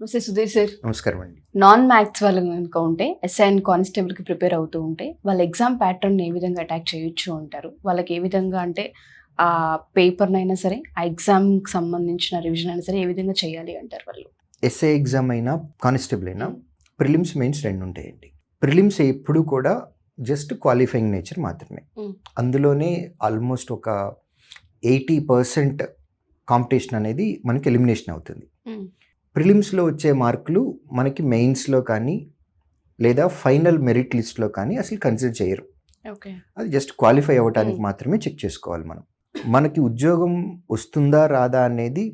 నమస్తే సుధీర్ సార్. నమస్కారం అండి. నాన్ మ్యాథ్స్ వాళ్ళు కనుక ఉంటే ఎస్ఐ అండ్ కానిస్టేబుల్కి ప్రిపేర్ అవుతూ ఉంటే వాళ్ళ ఎగ్జామ్ ప్యాటర్న్ ఏ విధంగా అటాక్ చేయొచ్చు అంటారు? వాళ్ళకి ఏ విధంగా అంటే ఆ పేపర్నైనా సరే, ఆ ఎగ్జామ్కి సంబంధించిన రివిజన్ అయినా సరే ఏ విధంగా చేయాలి అంటారు వాళ్ళు? ఎస్ఐ ఎగ్జామ్ అయినా కానిస్టేబుల్ అయినా ప్రిలిమ్స్ మెయిన్స్ రెండు ఉంటాయండి. ప్రిలిమ్స్ ఎప్పుడు కూడా జస్ట్ క్వాలిఫైయింగ్ నేచర్ మాత్రమే. అందులోనే ఆల్మోస్ట్ ఒక 80% కాంపిటీషన్ అనేది మనకి ఎలిమినేషన్ అవుతుంది. ప్రిలిమ్స్లో వచ్చే మార్కులు మనకి మెయిన్స్లో కానీ లేదా ఫైనల్ మెరిట్ లిస్ట్లో కానీ అసలు కన్సిడర్ చేయరు. అది జస్ట్ క్వాలిఫై అవ్వడానికి మాత్రమే చెక్ చేసుకోవాలి. మనకి ఉద్యోగం వస్తుందా రాదా అనేది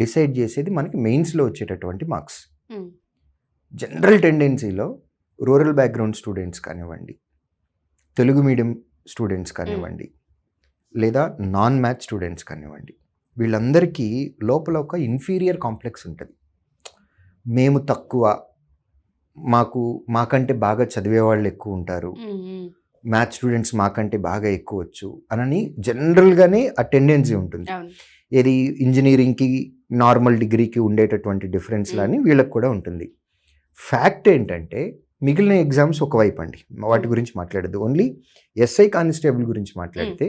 డిసైడ్ చేసేది మనకి మెయిన్స్లో వచ్చేటటువంటి మార్క్స్. జనరల్ టెండెన్సీలో రూరల్ బ్యాక్గ్రౌండ్ స్టూడెంట్స్ కానివ్వండి, తెలుగు మీడియం స్టూడెంట్స్ కానివ్వండి, లేదా నాన్ మ్యాథ్స్ స్టూడెంట్స్ కానివ్వండి, వీళ్ళందరికీ లోపల ఒక ఇన్ఫీరియర్ కాంప్లెక్స్ ఉంటుంది. మేము తక్కువ, మాకంటే బాగా చదివే వాళ్ళు ఎక్కువ ఉంటారు, మ్యాథ్స్ స్టూడెంట్స్ మాకంటే బాగా ఎక్కువ వచ్చు అని జనరల్గానే ఆ టెండెన్సీ ఉంటుంది. ఏది ఇంజనీరింగ్కి నార్మల్ డిగ్రీకి ఉండేటటువంటి డిఫరెన్స్ లాని వీళ్ళకి కూడా ఉంటుంది. ఫ్యాక్ట్ ఏంటంటే మిగిలిన ఎగ్జామ్స్ ఒకవైపు అండి, వాటి గురించి మాట్లాడద్దు. ఓన్లీ ఎస్ఐ కానిస్టేబుల్ గురించి మాట్లాడితే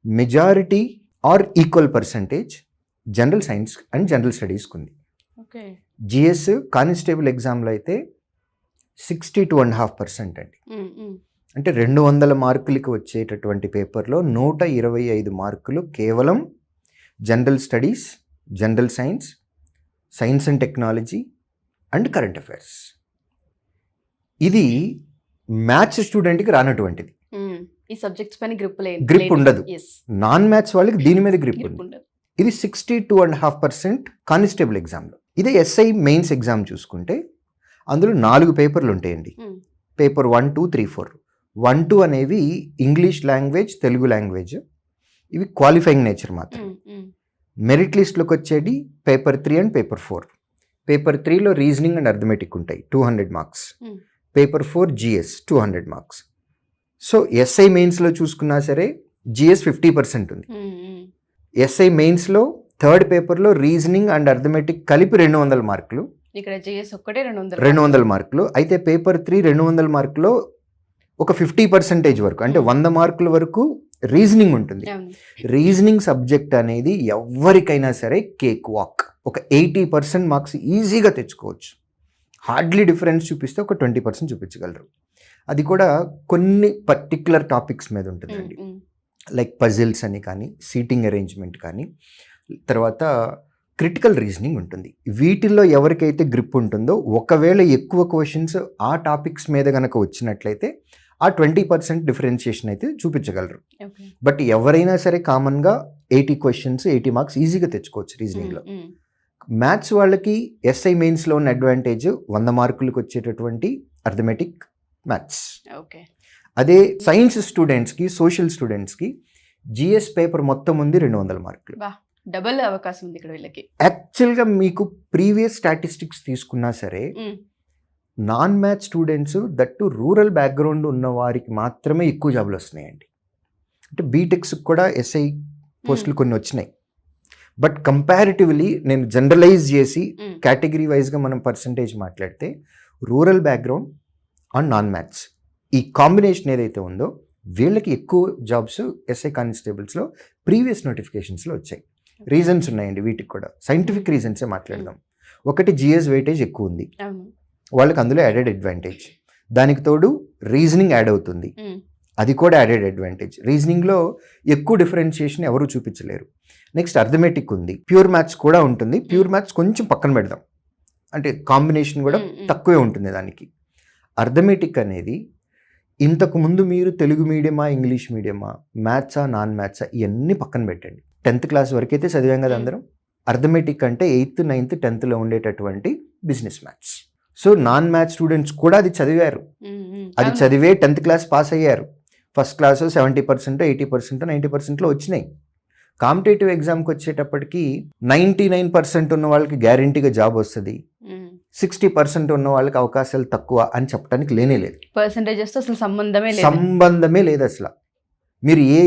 majority or equal percentage general science and general స్టడీస్కి ఉంది. జిఎస్ కానిస్టేబుల్ ఎగ్జామ్లో అయితే 62.5% అండి. అంటే 200 మార్కులకి వచ్చేటటువంటి పేపర్లో 125 మార్కులు కేవలం general studies, general science, science and technology and current affairs. ఇది మ్యాథ్స్ స్టూడెంట్కి రానటువంటిది. ఈ సబ్జెక్ట్స్ పైన గ్రిప్ ఉండదు. నాన్ మ్యాథ్స్ వాళ్ళకి దీని మీద గ్రిప్ ఉంది. ఇది 62.5% కానిస్టేబుల్ ఎగ్జామ్లో. ఇదే ఎస్ఐ మెయిన్స్ ఎగ్జామ్ చూసుకుంటే అందులో 4 పేపర్లు ఉంటాయండి. పేపర్ 1, 2, 3, 4. 1, 2 అనేవి ఇంగ్లీష్ లాంగ్వేజ్, తెలుగు లాంగ్వేజ్. ఇవి క్వాలిఫైయింగ్ నేచర్ మాత్రం. మెరిట్ లిస్ట్లోకి వచ్చేది పేపర్ 3 అండ్ పేపర్ 4. పేపర్ 3లో రీజనింగ్ అండ్ అర్థమెటిక్ ఉంటాయి, 200 marks. Paper 4 GS 200 marks. So SI మెయిన్స్లో చూసుకున్నా సరే జిఎస్ 50% ఉంది. ఎస్ఐ మెయిన్స్లో థర్డ్ పేపర్లో రీజనింగ్ అండ్ అర్థమెటిక్ కలిపి 200 మార్కులు. ఇక్కడ జిఎస్ ఒక్కటే 200 మార్కులు. అయితే పేపర్ 3 200 మార్కులో ఒక 50% వరకు, అంటే 100 మార్కుల వరకు రీజనింగ్ ఉంటుంది. రీజనింగ్ సబ్జెక్ట్ అనేది ఎవరికైనా సరే కేక్ వాక్. ఒక 80% మార్క్స్ ఈజీగా తెచ్చుకోవచ్చు. హార్డ్లీ డిఫరెన్స్ చూపిస్తే ఒక 20% చూపించగలరు. అది కూడా కొన్ని పర్టిక్యులర్ టాపిక్స్ మీద ఉంటుందండి. లైక్ పజిల్స్ అని కానీ, సీటింగ్ అరేంజ్మెంట్ కానీ, తర్వాత క్రిటికల్ రీజనింగ్ ఉంటుంది. వీటిల్లో ఎవరికైతే గ్రిప్ ఉంటుందో ఒకవేళ ఎక్కువ క్వశ్చన్స్ ఆ టాపిక్స్ మీద కనుక వచ్చినట్లయితే ఆ 20% డిఫరెన్షియేషన్ అయితే చూపించగలరు. బట్ ఎవరైనా సరే కామన్గా 80 క్వశ్చన్స్ 80 మార్క్స్ ఈజీగా తెచ్చుకోవచ్చు రీజనింగ్లో. మ్యాథ్స్ వాళ్ళకి ఎస్ఐ మెయిన్స్లో ఉన్న అడ్వాంటేజ్ 100 మార్కులకు వచ్చేటటువంటి అర్థమెటిక్, మ్యాథ్స్. అదే సైన్స్ స్టూడెంట్స్కి, సోషల్ స్టూడెంట్స్కి జిఎస్ పేపర్ మొత్తం ఉంది 200 మార్కులు. డబుల్ అవకాశం ఉంది ఇక్కడ వీళ్ళకి. యాక్చువల్గా మీకు ప్రీవియస్ స్టాటిస్టిక్స్ తీసుకున్నా సరే non maths students, that rural background ఉన్న వారికి మాత్రమే ఎక్కువ జాబులు వస్తున్నాయండి. అంటే బీటెక్స్కి కూడా ఎస్ఐ పోస్టులు కొన్ని వచ్చినాయి. బట్ కంపారిటివ్లీ నేను జనరలైజ్ చేసి కేటగిరీ వైజ్గా మనం పర్సంటేజ్ మాట్లాడితే rural background and non maths ఈ కాంబినేషన్ ఏదైతే ఉందో వీళ్ళకి ఎక్కువ జాబ్స్ ఎస్ఐ కానిస్టేబుల్స్లో ప్రీవియస్ నోటిఫికేషన్స్లో వచ్చాయి. రీజన్స్ ఉన్నాయండి వీటికి కూడా. సైంటిఫిక్ రీజన్సే మాట్లాడదాం. ఒకటి జిఎస్ వెయిటేజ్ ఎక్కువ ఉంది, వాళ్ళకి అందులో యాడెడ్ అడ్వాంటేజ్. దానికి తోడు రీజనింగ్ యాడ్ అవుతుంది, అది కూడా యాడెడ్ అడ్వాంటేజ్. రీజనింగ్లో ఎక్కువ డిఫరెన్షియేషన్ ఎవరు చూపించలేరు. నెక్స్ట్ అర్థమెటిక్ ఉంది, ప్యూర్ మ్యాథ్స్ కూడా ఉంటుంది. ప్యూర్ మ్యాథ్స్ కొంచెం పక్కన పెడదాం, అంటే కాంబినేషన్ కూడా తక్కువే ఉంటుంది దానికి. అర్థమెటిక్ అనేది ఇంతకుముందు మీరు తెలుగు మీడియమా, ఇంగ్లీష్ మీడియమా, మ్యాథ్సా, నాన్ మ్యాథ్సా ఇవన్నీ పక్కన పెట్టండి. 10th క్లాస్ వరకు అయితే చదివాం కదా అందరం. అర్థమెటిక్ అంటే 8th, 9th, 10thలో ఉండేటటువంటి business maths. So non maths students కూడా అది చదివారు. అది చదివే 10th క్లాస్ పాస్ అయ్యారు. ఫస్ట్ క్లాస్ 70%, 80%, 90%లో వచ్చినాయి. కాంపిటేటివ్ ఎగ్జామ్కి వచ్చేటప్పటికి 99% ఉన్న వాళ్ళకి గ్యారంటీగా జాబ్ వస్తుంది, 60% ఉన్న వాళ్ళకి అవకాశాలు తక్కువ అని చెప్పడానికి లేనే లేదు. పర్సంటేజెస్ అసలు సంబంధమే లేదు అసలు. మీరు ఏ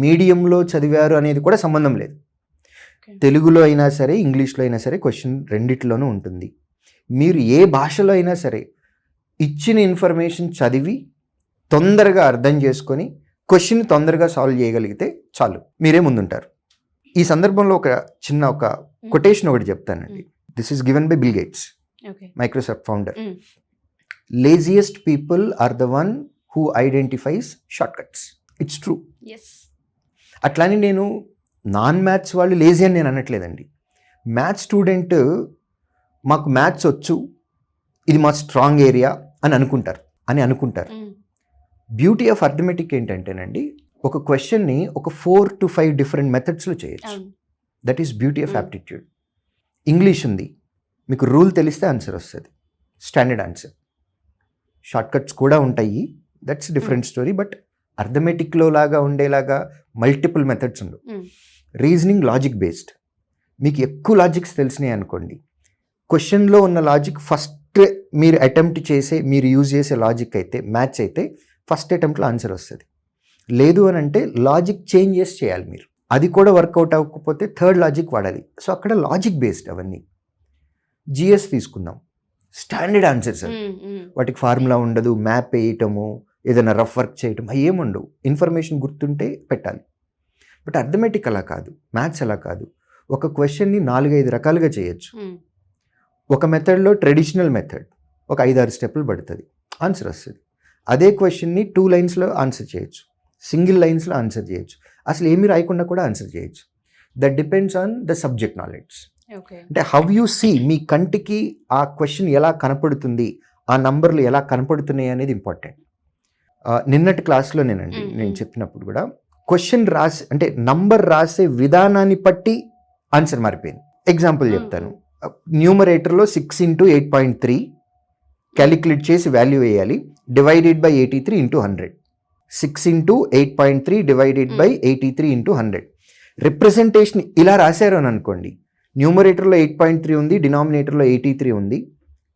మీడియంలో చదివారు అనేది కూడా సంబంధం లేదు. తెలుగులో అయినా సరే, ఇంగ్లీష్లో అయినా సరే క్వశ్చన్ రెండిట్లోనూ ఉంటుంది. మీరు ఏ భాషలో అయినా సరే ఇచ్చిన ఇన్ఫర్మేషన్ చదివి తొందరగా అర్థం చేసుకొని క్వశ్చన్ తొందరగా సాల్వ్ చేయగలిగితే చాలు, మీరే ముందుంటారు. ఈ సందర్భంలో ఒక కొటేషన్ ఒకటి చెప్తానండి. This is given by Bill Gates, Microsoft founder. Laziest people are the one who identifies shortcuts. It's true. అట్లానే నేను నాన్ మ్యాథ్స్ వాళ్ళు లేజీ అని నేను అనట్లేదండి. మ్యాథ్స్ స్టూడెంట్ మాకు మ్యాథ్స్ వచ్చు, ఇది మా స్ట్రాంగ్ ఏరియా అని అనుకుంటారు. బ్యూటీ ఆఫ్ అర్థమెటిక్ ఏంటంటేనండి, ఒక క్వశ్చన్ని ఒక 4 to 5 డిఫరెంట్ మెథడ్స్లో చేయొచ్చు. That is beauty of aptitude. English ఉంది, మీకు రూల్ తెలిస్తే ఆన్సర్ వస్తుంది, స్టాండర్డ్ ఆన్సర్. షార్ట్ కట్స్ కూడా ఉంటాయి, దట్స్ డిఫరెంట్ స్టోరీ. బట్ అర్థమెటిక్లో లాగా ఉండేలాగా మల్టిపుల్ మెథడ్స్ ఉండవు. Reasoning logic based. మీకు ఎక్కువ లాజిక్స్ తెలిసినాయి అనుకోండి, క్వశ్చన్లో ఉన్న లాజిక్ ఫస్ట్ మీరు అటెంప్ట్ చేసే, మీరు యూజ్ చేసే లాజిక్ అయితే, మ్యాథ్స్ అయితే ఫస్ట్ అటెంప్ట్లో ఆన్సర్ వస్తుంది. లేదు అని అంటే లాజిక్ చేంజెస్ చేయాలి మీరు, అది కూడా వర్కౌట్ అవ్వకపోతే థర్డ్ లాజిక్ వాడాలి. సో అక్కడ లాజిక్ బేస్డ్ అవన్నీ. జిఎస్ తీసుకుందాం, స్టాండర్డ్ ఆన్సర్స్, వాటికి ఫార్ములా ఉండదు, మ్యాప్ వేయటము, ఏదైనా రఫ్ వర్క్ చేయటం అవి ఏముండవు, ఇన్ఫర్మేషన్ గుర్తుంటే పెట్టాలి. బట్ అర్థమెటిక్ అలా కాదు, మ్యాథ్స్ అలా కాదు. ఒక క్వశ్చన్ని 4-5 రకాలుగా చేయొచ్చు. ఒక మెథడ్లో ట్రెడిషనల్ మెథడ్ ఒక 5-6 స్టెప్పులు పడుతుంది, ఆన్సర్ వస్తుంది. అదే క్వశ్చన్ని 2 లైన్స్లో ఆన్సర్ చేయొచ్చు, సింగిల్ లైన్స్లో ఆన్సర్ చేయొచ్చు, అసలు ఏమీ రాయకుండా కూడా ఆన్సర్ చేయొచ్చు. That depends on the subject knowledge. అంటే హౌ యూ సీ, మీ కంటికి ఆ క్వశ్చన్ ఎలా కనపడుతుంది, ఆ నంబర్లు ఎలా కనపడుతున్నాయి అనేది ఇంపార్టెంట్. నిన్నటి క్లాస్లో నేను చెప్పినప్పుడు కూడా క్వశ్చన్ రాసి అంటే నంబర్ రాసే విధానాన్ని బట్టి ఆన్సర్ మారిపోయింది. ఎగ్జాంపుల్ చెప్తాను. న్యూమరేటర్లో 6 into 8.3 క్యాలిక్యులేట్ చేసి వాల్యూ వేయాలి, divided by 83 into 100. 6 into 8.3 divided by 83 into 100. Representation ఇలా రాశారు అని అనుకోండి, న్యూమరేటర్లో 8.3 ఉంది, డినామినేటర్లో 83 ఉంది,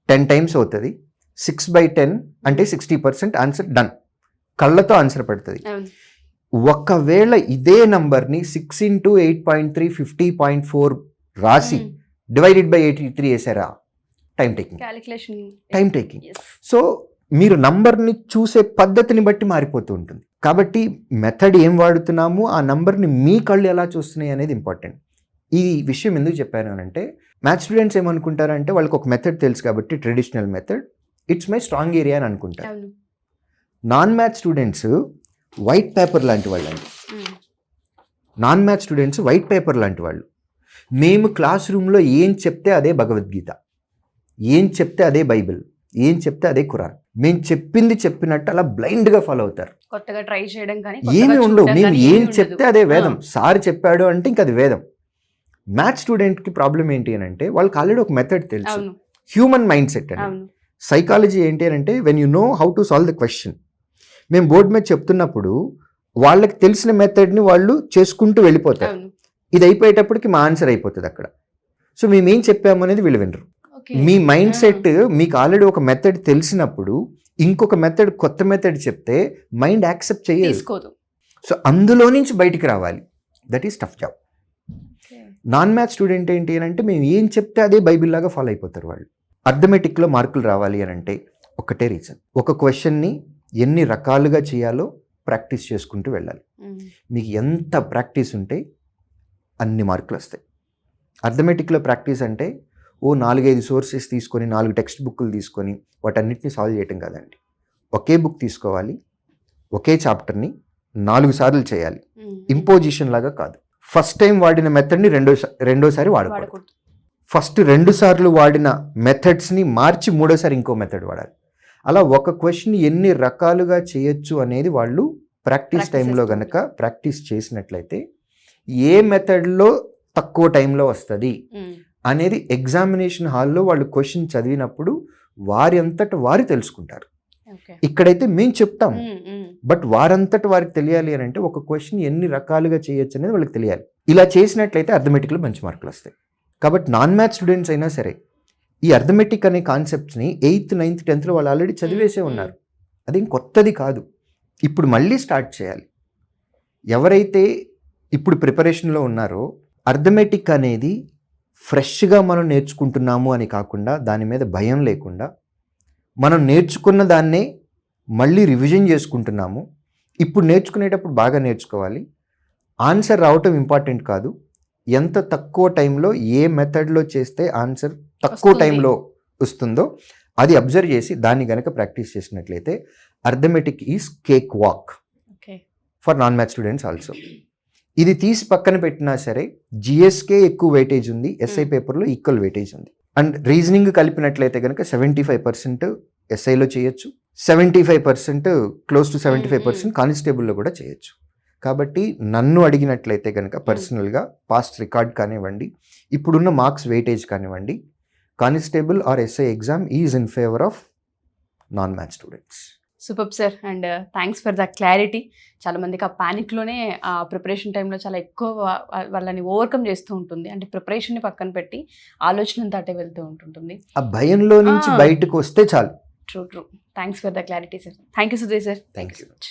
10 times అవుతుంది. 6/10 అంటే 60% ఆన్సర్ డన్, కళ్ళతో ఆన్సర్ పడుతుంది. ఒకవేళ ఇదే నంబర్ని 6 into 8.3 50.4 రాసి డివైడెడ్ బై 83 వేసారా, టైం టేకింగ్. సో మీరు నంబర్ని చూసే పద్ధతిని బట్టి మారిపోతూ ఉంటుంది. కాబట్టి మెథడ్ ఏం వాడుతున్నాము, ఆ నంబర్ని మీ కళ్ళు ఎలా చూస్తున్నాయి అనేది ఇంపార్టెంట్. ఈ విషయం ఎందుకు చెప్పాను అంటే, మ్యాథ్స్ స్టూడెంట్స్ ఏమనుకుంటారంటే వాళ్ళకి ఒక మెథడ్ తెలుసు కాబట్టి traditional method, it's my strong area అని అనుకుంటారు. Non maths students white paper లాంటి వాళ్ళు అండి. Non maths students white paper లాంటి వాళ్ళు. మేము క్లాస్ రూమ్లో ఏం చెప్తే అదే భగవద్గీత, ఏం చెప్తే అదే బైబిల్, ఏం చెప్తే అదే ఖురాన్. మేము చెప్పింది చెప్పినట్టు అలా బ్లైండ్గా ఫాలో అవుతారు. కొత్తగా ట్రై చేయడం కానీ ఏమి ఉండవు. మేము ఏం చెప్తే అదే వేదం. సార్ చెప్పాడు అంటే ఇంక అది వేదం. మ్యాథ్స్ స్టూడెంట్కి ప్రాబ్లం ఏంటి అని అంటే, వాళ్ళకి ఆల్రెడీ ఒక మెథడ్ తెలుసు. హ్యూమన్ మైండ్ సెట్ అండి. సైకాలజీ ఏంటి అని అంటే, when you know how to solve the question. మేము బోర్డు మీద చెప్తున్నప్పుడు వాళ్ళకి తెలిసిన మెథడ్ని వాళ్ళు చేసుకుంటూ వెళ్ళిపోతారు. ఇది అయిపోయేటప్పటికి మా ఆన్సర్ అయిపోతుంది అక్కడ. సో మేము ఏం చెప్పాము అనేది వీళ్ళు వినరు. మీ మైండ్ సెట్ మీకు ఆల్రెడీ ఒక మెథడ్ తెలిసినప్పుడు ఇంకొక మెథడ్, కొత్త మెథడ్ చెప్తే మైండ్ యాక్సెప్ట్ చేయదు. సో అందులో నుంచి బయటికి రావాలి. That is tough job. Non maths student ఏంటి అని అంటే, మేము ఏం చెప్తే అదే బైబిల్ లాగా ఫాలో అయిపోతారు వాళ్ళు. అర్థమెటిక్లో మార్కులు రావాలి అని అంటే ఒకటే రీజన్, ఒక క్వశ్చన్ని ఎన్ని రకాలుగా చేయాలో ప్రాక్టీస్ చేసుకుంటూ వెళ్ళాలి. మీకు ఎంత ప్రాక్టీస్ ఉంటే అన్ని మార్కులు వస్తాయి. అర్థమెటిక్లో ప్రాక్టీస్ అంటే 4-5 సోర్సెస్ తీసుకొని 4 టెక్స్ట్ బుక్లు తీసుకొని వాటన్నిటిని సాల్వ్ చేయటం కాదండి. ఒకే బుక్ తీసుకోవాలి, ఒకే చాప్టర్ని 4 సార్లు చేయాలి. ఇంపోజిషన్ లాగా కాదు. ఫస్ట్ టైం వాడిన మెథడ్ని రెండోసారి వాడకూడదు. ఫస్ట్ 2 సార్లు వాడిన మెథడ్స్ని మార్చి 3వసారి ఇంకో మెథడ్ వాడాలి. అలా ఒక క్వశ్చన్ ఎన్ని రకాలుగా చేయొచ్చు అనేది వాళ్ళు ప్రాక్టీస్ టైంలో కనుక ప్రాక్టీస్ చేసినట్లయితే, ఏ మెథడ్లో తక్కువ టైంలో వస్తుంది అనేది ఎగ్జామినేషన్ హాల్లో వాళ్ళు క్వశ్చన్ చదివినప్పుడు వారి అంతట వారు తెలుసుకుంటారు. ఇక్కడైతే మేము చెప్తాం, బట్ వారంతట వారికి తెలియాలి అని అంటే ఒక క్వశ్చన్ ఎన్ని రకాలుగా చేయొచ్చు అనేది వాళ్ళకి తెలియాలి. ఇలా చేసినట్లయితే అర్థమెటిక్లో మంచి మార్కులు వస్తాయి. కాబట్టి నాన్ మ్యాథ్స్ స్టూడెంట్స్ అయినా సరే ఈ అర్థమెటిక్ అనే కాన్సెప్ట్స్ని 8th, 9th, 10th వాళ్ళు ఆల్రెడీ చదివేసే ఉన్నారు. అదేం కొత్తది కాదు, ఇప్పుడు మళ్ళీ స్టార్ట్ చేయాలి. ఎవరైతే ఇప్పుడు ప్రిపరేషన్లో ఉన్నారో అర్థమెటిక్ అనేది ఫ్రెష్గా మనం నేర్చుకుంటున్నాము అని కాకుండా దాని మీద భయం లేకుండా మనం నేర్చుకున్న దాన్నే మళ్ళీ రివిజన్ చేసుకుంటున్నాము. ఇప్పుడు నేర్చుకునేటప్పుడు బాగా నేర్చుకోవాలి. ఆన్సర్ రావటం ఇంపార్టెంట్ కాదు, ఎంత తక్కువ టైంలో ఏ మెథడ్లో చేస్తే ఆన్సర్ తక్కువ వస్తుంది. టైంలో వస్తుందో అది అబ్జర్వ్ చేసి దాన్ని కనుక ప్రాక్టీస్ చేసినట్లయితే arithmetic is cake walk okay. For non maths students also. ఇది తీసి పక్కన పెట్టినా సరే జిఎస్కే ఎక్కువ వెయిటేజ్ ఉంది, ఎస్ఐ పేపర్లో ఈక్వల్ వెయిటేజ్ ఉంది. అండ్ రీజనింగ్ కలిపినట్లయితే కనుక 75% ఎస్ఐలో చేయొచ్చు, 75% క్లోజ్ టు 75% కానిస్టేబుల్లో కూడా చేయొచ్చు. కాబట్టి నన్ను అడిగినట్లయితే కనుక పర్సనల్గా పాస్ట్ రికార్డ్ కానివ్వండి, ఇప్పుడున్న మార్క్స్ వెయిటేజ్ కానివ్వండి, constable or SI exam is in favour of non maths students. Super sir, and thanks for the clarity. చాలా మందికి ఆ ప్యానిక్లోనే ఆ ప్రిపరేషన్ టైంలో చాలా ఎక్కువ వాళ్ళని ఓవర్కమ్ చేస్తూ ఉంటుంది. అంటే ప్రిపరేషన్ని పక్కన పెట్టి ఆలోచన దాటే వెళ్తూ ఉంటుంటుంది. ఆ భయంలో నుంచి బయటకు వస్తే చాలు. True. Thanks for the clarity sir. Thank you Sudheer sir. Thank you. So much.